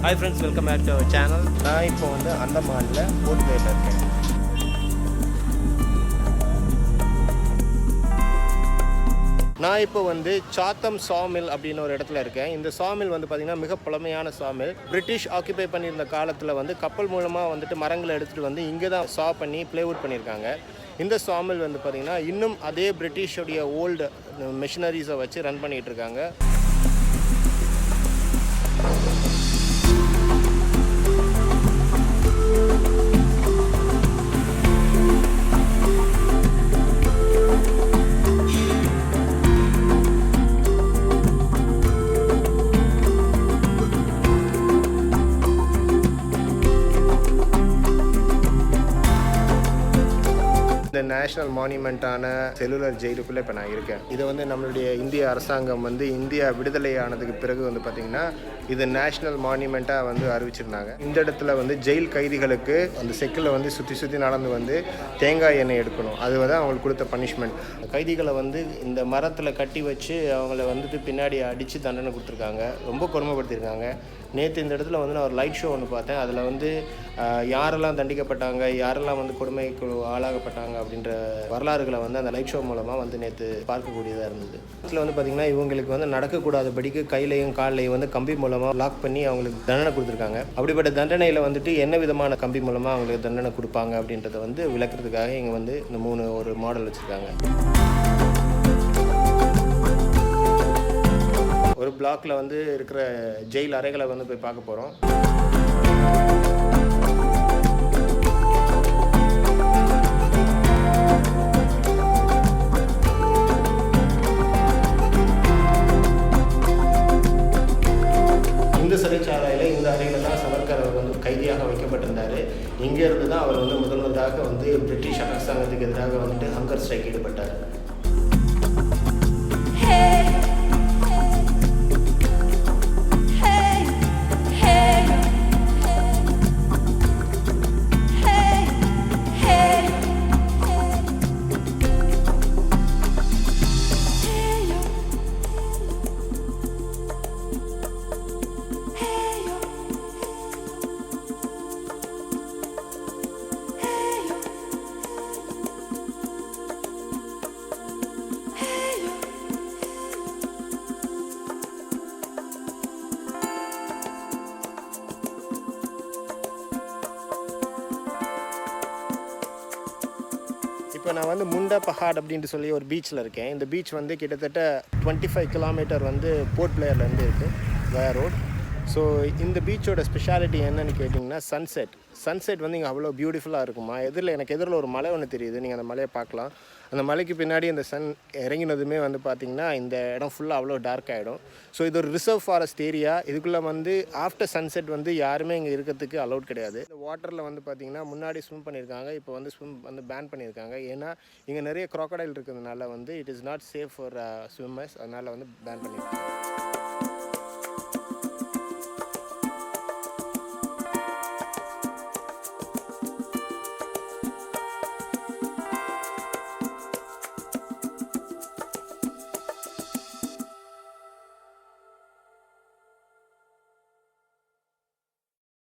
Hi friends, welcome back to our channel. நான் இப்போ வந்து அந்தமான்ல போட் பிளேயர்ல இருக்கேன். நான் இப்போ வந்து சாத்தம் சாமில் அப்படின்னு ஒரு இடத்துல இருக்கேன். இந்த சாமில் வந்து பார்த்திங்கன்னா மிக பழமையான சாமில். பிரிட்டிஷ் ஆக்கியபை பண்ணியிருந்த காலத்தில் வந்து கப்பல் மூலமாக வந்துட்டு மரங்களை எடுத்துகிட்டு வந்து இங்கே தான் சா பண்ணி ப்ளேவுட் பண்ணியிருக்காங்க. இந்த சாமில் வந்து பார்த்திங்கன்னா இன்னும் அதே பிரிட்டிஷோடைய ஓல்டு மெஷினரிஸை வச்சு ரன் பண்ணிகிட்டு இருக்காங்க. இந்த நேஷ்னல் மானுமெண்ட்டான செல்லுலர் ஜெயிலுக்குள்ளே இப்போ நான் இருக்கேன். இதை வந்து நம்மளுடைய இந்திய அரசாங்கம் வந்து இந்தியா விடுதலை ஆனதுக்கு பிறகு வந்து பார்த்திங்கன்னா இது நேஷ்னல் மானுமெண்ட்டாக வந்து அறிவிச்சிருந்தாங்க. இந்த இடத்துல வந்து ஜெயில் கைதிகளுக்கு அந்த செக்கில் வந்து சுற்றி நடந்து வந்து தேங்காய் எண்ணெய் எடுக்கணும். அது வந்து அவங்களுக்கு கொடுத்த பனிஷ்மெண்ட். கைதிகளை வந்து இந்த மரத்தில் கட்டி வச்சு அவங்கள வந்துட்டு பின்னாடி அடித்து தண்டனை கொடுத்துருக்காங்க. ரொம்ப கொடுமைப்படுத்தியிருக்காங்க. நேற்று இந்த இடத்துல வந்து நான் ஒரு லைட் ஷோ ஒன்று பார்த்தேன். அதில் வந்து யாரெல்லாம் தண்டிக்கப்பட்டாங்க, யாரெல்லாம் வந்து கொடுமைக்கு ஆளாகப்பட்டாங்க அப்படின்ற வரலாறுகளை வந்து அந்த லைட் ஷோ மூலமாக வந்து நேற்று பார்க்கக்கூடியதாக இருந்தது. இதில் வந்து பார்த்திங்கன்னா இவங்களுக்கு வந்து நடக்கக்கூடாதபடிக்கு கையிலையும் காலையும் வந்து கம்பி மூலமாக லாக் பண்ணி அவங்களுக்கு தண்டனை கொடுத்துருக்காங்க. அப்படிப்பட்ட தண்டனையில் வந்துட்டு என்ன விதமான கம்பி மூலமாக அவங்களுக்கு தண்டனை கொடுப்பாங்க அப்படின்றத வந்து விளக்குறதுக்காக இங்கே வந்து இந்த 3 ஒரு மாடல் வச்சுருக்காங்க. ஒரு பிளாக்ல வந்து இருக்கிற ஜெயில் அறைகளை வந்து போய் பார்க்க போகிறோம். இந்த சிறைச்சாலையில் இந்த அறையில் தான் சவர்கர் அவர் வந்து கைதியாக வைக்கப்பட்டிருந்தார். இங்கே இருந்து தான் அவர் வந்து முதலாக வந்து பிரிட்டிஷ் அரசாங்கத்துக்கு எதிராக வந்துட்டு ஹங்கர் ஸ்ட்ரைக் ஈடுபட்டார். இப்போ நான் வந்து முண்டா பஹாட் அப்படின்ட்டு சொல்லி ஒரு பீச்சில் இருக்கேன். இந்த பீச் வந்து கிட்டத்தட்ட 25 கிலோமீட்டர் வந்து போர்ட் பிளேயர்லேருந்து இருக்குது வயா ரோட். ஸோ இந்த பீச்சோட ஸ்பெஷாலிட்டி என்னன்னு கேட்டிங்கன்னா சன்செட் வந்து இங்கே அவ்வளோ பியூட்டிஃபுல்லாக இருக்குமா. எனக்கு எதிரில் ஒரு மலை ஒன்று தெரியுது. நீங்கள் அந்த மலையை பார்க்கலாம். அந்த மலைக்கு பின்னாடி அந்த சன் இறங்கினதுமே வந்து பார்த்திங்கன்னா இந்த இடம் ஃபுல்லாக அவ்வளோ டார்க் ஆகிடும். ஸோ இது ஒரு ரிசர்வ் ஃபாரஸ்ட் ஏரியா. இதுக்குள்ளே வந்து ஆஃப்டர் சன்செட் வந்து யாருமே இங்கே இருக்கிறதுக்கு அலௌட் கிடையாது. இந்த வாட்டரில் வந்து பார்த்திங்கன்னா முன்னாடி ஸ்விம் பண்ணியிருக்காங்க. இப்போ வந்து ஸ்விம் வந்து பேன் பண்ணியிருக்காங்க. ஏன்னா இங்கே நிறைய க்ராக்கடைல் இருக்கிறதுனால வந்து it is not safe for swimmers. அதனால் வந்து பேன் பண்ணியிருக்காங்க.